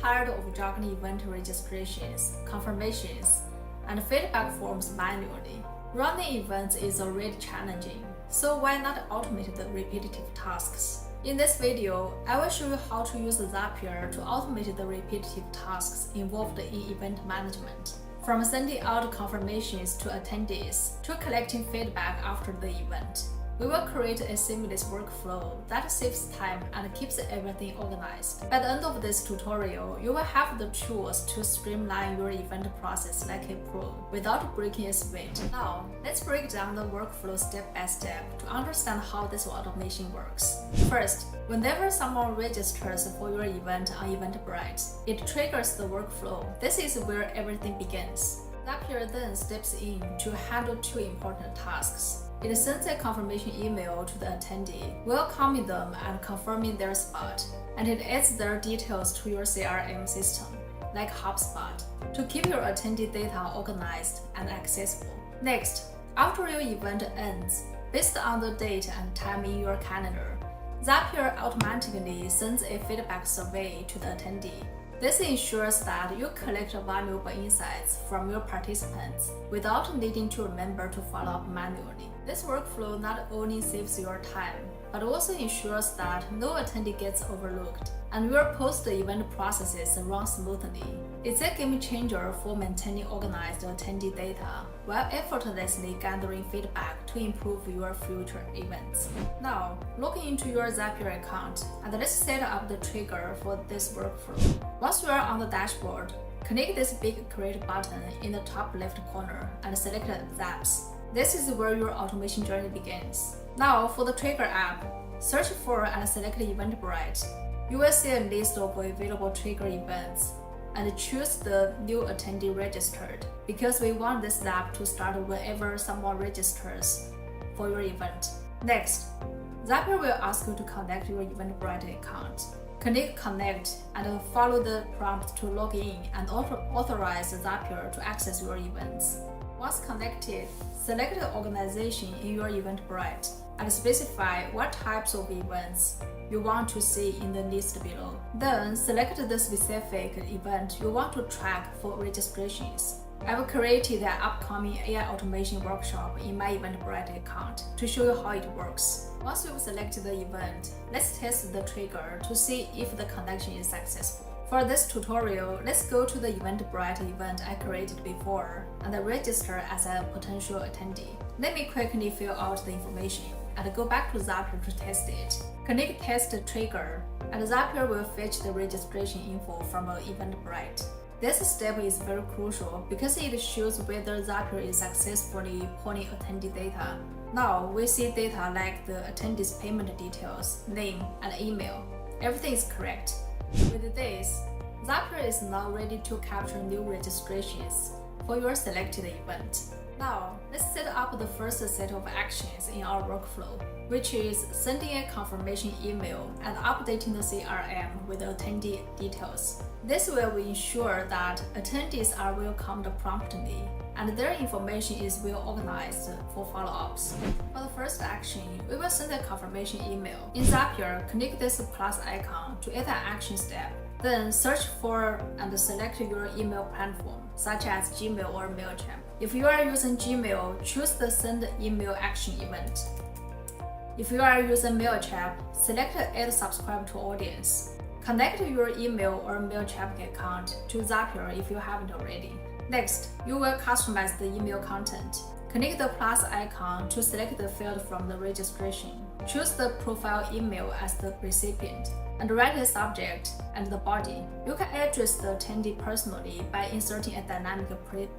tired of juggling event registrations, confirmations, and feedback forms manually? Running events is already challenging, so why not automate the repetitive tasks? In this video, I will show you how to use Zapier to automate the repetitive tasks involved in event management, from sending out confirmations to attendees to collecting feedback after the event. We will create a seamless workflow that saves time and keeps everything organized. By the end of this tutorial, you will have the tools to streamline your event process like a pro without breaking a sweat. Now, let's break down the workflow step by step to understand how this automation works. First, whenever someone registers for your event on Eventbrite, it triggers the workflow. This is where everything begins. Zapier then steps in to handle two important tasks. It sends a confirmation email to the attendee, welcoming them and confirming their spot, and it adds their details to your CRM system, like HubSpot, to keep your attendee data organized and accessible. Next, after your event ends, based on the date and time in your calendar, Zapier automatically sends a feedback survey to the attendee. This ensures that you collect valuable insights from your participants without needing to remember to follow up manually. This workflow not only saves your time, but also ensures that no attendee gets overlooked and your post-event processes run smoothly. It's a game changer for maintaining organized attendee data while effortlessly gathering feedback to improve your future events. Now, log into your Zapier account and let's set up the trigger for this workflow. Once you are on the dashboard, click this big Create button in the top left corner and select Zaps. This is where your automation journey begins. Now, for the trigger app, search for and select Eventbrite. You will see a list of available trigger events and choose the new attendee registered because we want this app to start whenever someone registers for your event. Next, Zapier will ask you to connect your Eventbrite account. Click Connect and follow the prompt to log in and authorize Zapier to access your events. Once connected, select the organization in your Eventbrite and specify what types of events you want to see in the list below. Then select the specific event you want to track for registrations. I've created an upcoming AI automation workshop in my Eventbrite account to show you how it works. Once you've selected the event, let's test the trigger to see if the connection is successful. For this tutorial, let's go to the Eventbrite event I created before and register as a potential attendee. Let me quickly fill out the information and go back to Zapier to test it. Click Test Trigger, and Zapier will fetch the registration info from Eventbrite. This step is very crucial because it shows whether Zapier is successfully pulling attendee data. Now we see data like the attendee's payment details, name, and email. Everything is correct. With this, Zapier is now ready to capture new registrations for your selected event. Now, let's set up the first set of actions in our workflow, which is sending a confirmation email and updating the CRM with attendee details. This will ensure that attendees are welcomed promptly and their information is well organized for follow-ups. For the first action, we will send a confirmation email. In Zapier, click this plus icon to add an action step. Then search for and select your email platform, such as Gmail or MailChimp. If you are using Gmail, choose the Send Email Action event. If you are using MailChimp, select Add Subscribe to Audience. Connect your email or MailChimp account to Zapier if you haven't already. Next, you will customize the email content. Click the plus icon to select the field from the registration. Choose the profile email as the recipient and write a subject and the body. You can address the attendee personally by inserting a dynamic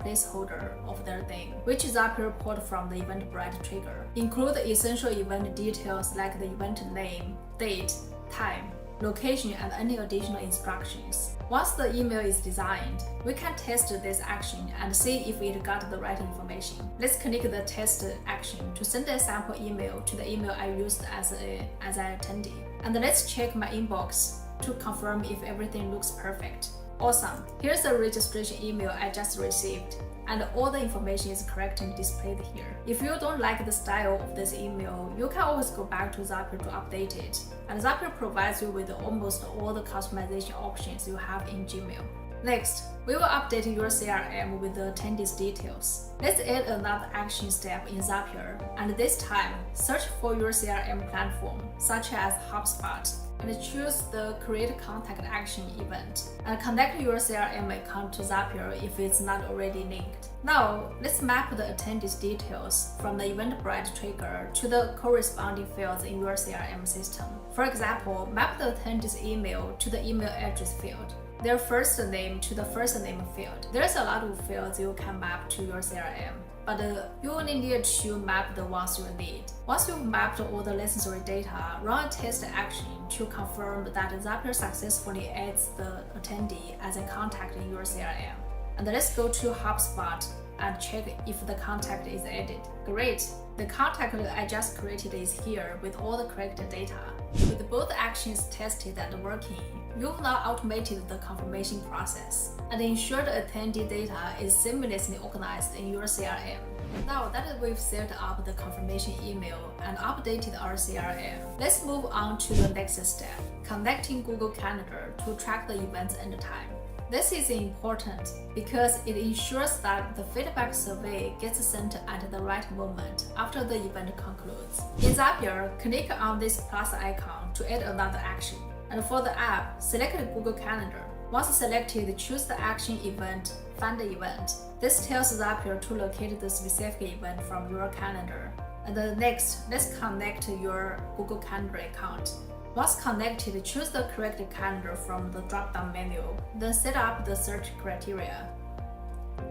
placeholder of their name, which Zapier pulled from the Eventbrite trigger. Include essential event details like the event name, date, time, location, and any additional instructions. Once the email is designed, we can test this action and see if it got the right information. Let's click the test action to send a sample email to the email I used as an attendee. And let's check my inbox to confirm if everything looks perfect. Awesome! Here's the registration email I just received, and all the information is correctly displayed here. If you don't like the style of this email, you can always go back to Zapier to update it, and Zapier provides you with almost all the customization options you have in Gmail. Next, we will update your CRM with the attendees details. Let's add another action step in Zapier, and this time, search for your CRM platform, such as HubSpot, and choose the Create Contact Action event, and connect your CRM account to Zapier if it's not already linked. Now, let's map the attendees details from the Eventbrite trigger to the corresponding fields in your CRM system. For example, map the attendees email to the email address field, their first name to the first name field. There's a lot of fields you can map to your CRM, but you only need to map the ones you need. Once you've mapped all the necessary data, run a test action to confirm that Zapier successfully adds the attendee as a contact in your CRM. And let's go to HubSpot and check if the contact is added. Great! The contact I just created is here with all the correct data. With both actions tested and working, you've now automated the confirmation process and ensured attendee data is seamlessly organized in your CRM. Now that we've set up the confirmation email and updated our CRM, let's move on to the next step, connecting Google Calendar to track the event's end time. This is important because it ensures that the feedback survey gets sent at the right moment after the event concludes. In Zapier, click on this plus icon to add another action. And for the app, select Google Calendar. Once selected, choose the action event, find the event. This tells Zapier to locate the specific event from your calendar. And then next, let's connect your Google Calendar account. Once connected, choose the correct calendar from the drop-down menu, then set up the search criteria.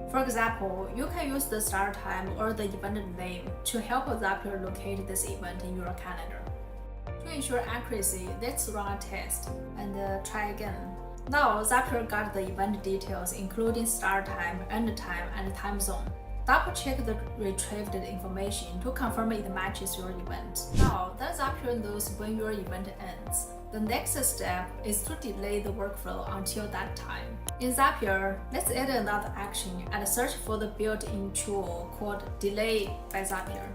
For example, you can use the start time or the event name to help Zapier locate this event in your calendar. To ensure accuracy, let's run a test and try again. Now, Zapier got the event details including start time, end time, and time zone. Double-check the retrieved information to confirm it matches your event. Now that Zapier knows when your event ends, the next step is to delay the workflow until that time. In Zapier, let's add another action and search for the built-in tool called Delay by Zapier.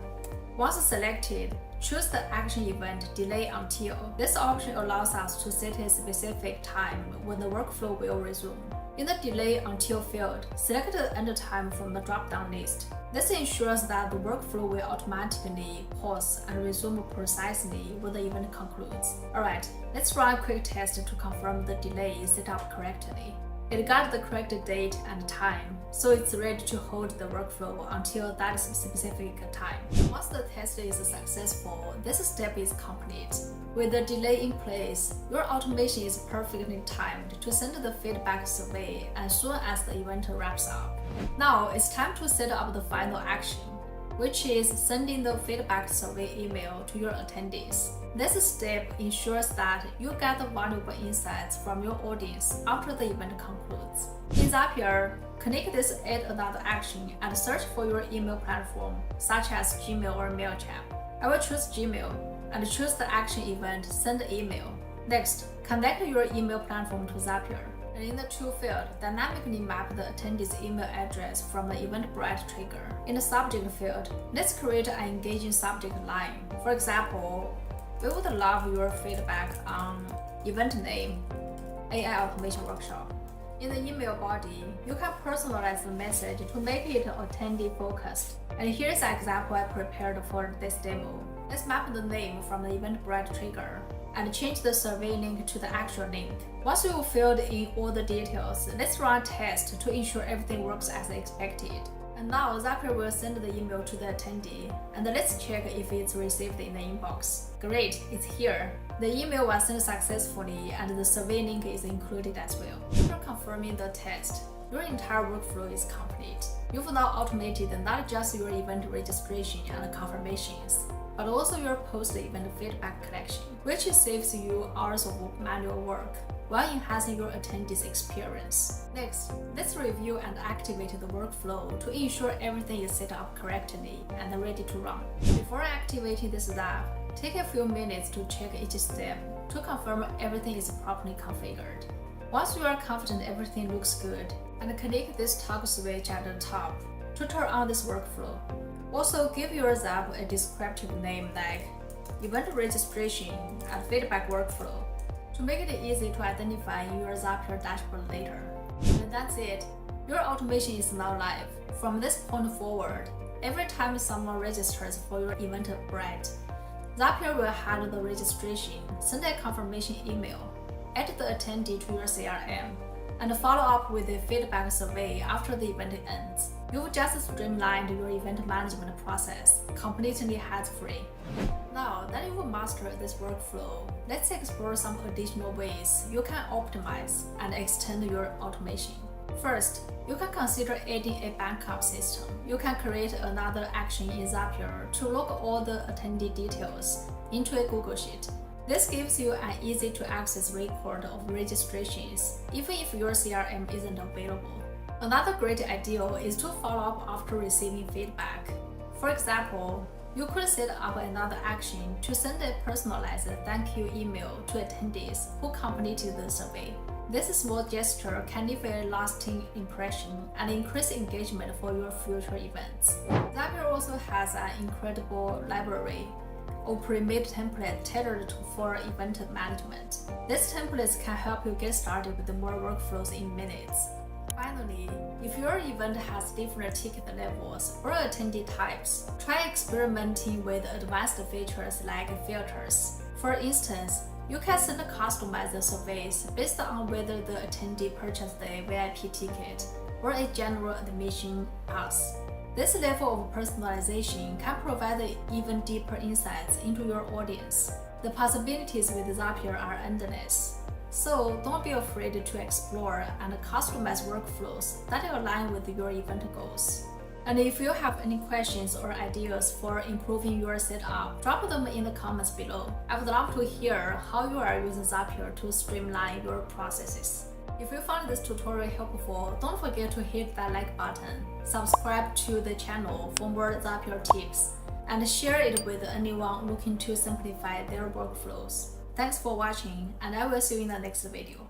Once selected, choose the action event Delay Until. This option allows us to set a specific time when the workflow will resume. In the Delay Until field, select the end time from the drop-down list. This ensures that the workflow will automatically pause and resume precisely when the event concludes. Alright, let's run a quick test to confirm the delay is set up correctly. It got the correct date and time, so it's ready to hold the workflow until that specific time. Once the test is successful, this step is complete. With the delay in place, your automation is perfectly timed to send the feedback survey as soon as the event wraps up. Now it's time to set up the final action, which is sending the feedback survey email to your attendees. This step ensures that you get valuable insights from your audience after the event concludes. In Zapier, click this Add Another Action and search for your email platform, such as Gmail or MailChimp. I will choose Gmail and choose the action event Send Email. Next, connect your email platform to Zapier. And in the To field, dynamically map the attendee's email address from the Eventbrite trigger. In the Subject field, let's create an engaging subject line. For example, we would love your feedback on event name, AI Automation Workshop. In the email body, you can personalize the message to make it attendee focused. And here's an example I prepared for this demo. Let's map the name from the Eventbrite trigger and change the survey link to the actual link. Once you've filled in all the details, let's run a test to ensure everything works as expected. And now Zapier will send the email to the attendee, and let's check if it's received in the inbox. Great, it's here. The email was sent successfully and the survey link is included as well. After confirming the test, your entire workflow is complete. You've now automated not just your event registration and confirmations, but also your post-event feedback collection, which saves you hours of manual work while enhancing your attendees' experience. Next, let's review and activate the workflow to ensure everything is set up correctly and ready to run. Before activating this app, take a few minutes to check each step to confirm everything is properly configured. Once you are confident everything looks good, and click this toggle switch at the top to turn on this workflow. Also, give your Zap a descriptive name like Event Registration and Feedback Workflow to make it easy to identify in your Zapier dashboard later. And that's it. Your automation is now live. From this point forward, every time someone registers for your Eventbrite, Zapier will handle the registration, send a confirmation email, add the attendee to your CRM, and follow up with a feedback survey after the event ends. You've just streamlined your event management process, completely hands-free. Now that you've mastered this workflow, let's explore some additional ways you can optimize and extend your automation. First, you can consider adding a backup system. You can create another action in Zapier to log all the attendee details into a Google Sheet. This gives you an easy-to-access record of registrations, even if your CRM isn't available. Another great idea is to follow up after receiving feedback. For example, you could set up another action to send a personalized thank you email to attendees who completed the survey. This small gesture can leave a lasting impression and increase engagement for your future events. Zapier also has an incredible library of pre-made templates tailored for event management. These templates can help you get started with more workflows in minutes. Finally, if your event has different ticket levels or attendee types, try experimenting with advanced features like filters. For instance, you can send customized surveys based on whether the attendee purchased a VIP ticket or a general admission pass. This level of personalization can provide even deeper insights into your audience. The possibilities with Zapier are endless. So don't be afraid to explore and customize workflows that align with your event goals. And if you have any questions or ideas for improving your setup, drop them in the comments below. I would love to hear how you are using Zapier to streamline your processes. If you found this tutorial helpful, don't forget to hit that like button, subscribe to the channel for more Zapier tips, and share it with anyone looking to simplify their workflows. Thanks for watching, and I will see you in the next video.